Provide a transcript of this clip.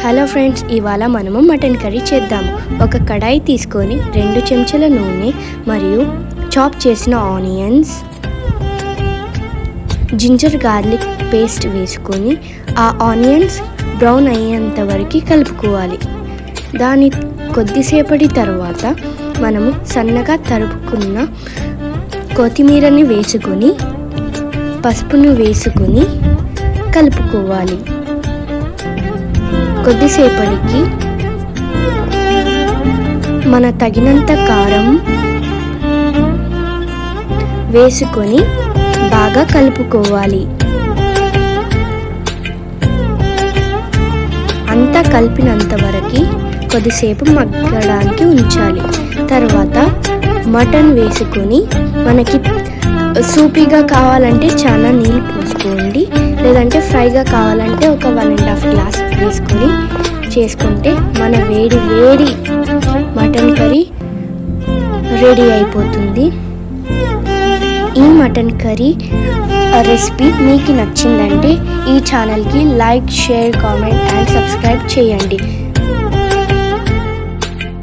Hello friends, ఇవాళ మనము mutton curry చేద్దాము. ఒక కడాయి తీసుకొని 2 చెంచాల నూనె మరియు చాప్ చేసిన ఆనియన్స్, జింజర్ గార్లిక్ పేస్ట్ వేసుకొని ఆ ఆనియన్స్ బ్రౌన్ అయ్యేంత వరకు కలుపుకోవాలి. దాని కొద్దిసేపటి తర్వాత మనము సన్నగా తరుపుకున్న కొత్తిమీరని వేసుకొని పసుపును వేసుకొని కలుపుకోవాలి. కొద్దిసేపటికి మన తగినంత కారం వేసుకొని బాగా కలుపుకోవాలి. అంతా కలిపినంత వరకు కొద్దిసేపు మగ్గడానికి ఉంచాలి. తర్వాత మటన్ వేసుకొని మనకి సూపీగా కావాలంటే చాలా నీళ్ళు పోసుకోండి, లేదంటే ఫ్రైగా కావాలంటే ఒక 1.5 గ్లాస్ వేసుకొని చేసుకుంటే మన వేడి వేడి మటన్ కర్రీ రెడీ అయిపోతుంది. ఈ మటన్ కర్రీ రెసిపీ మీకు నచ్చిందంటే ఈ ఛానల్కి like, share, comment and subscribe చేయండి.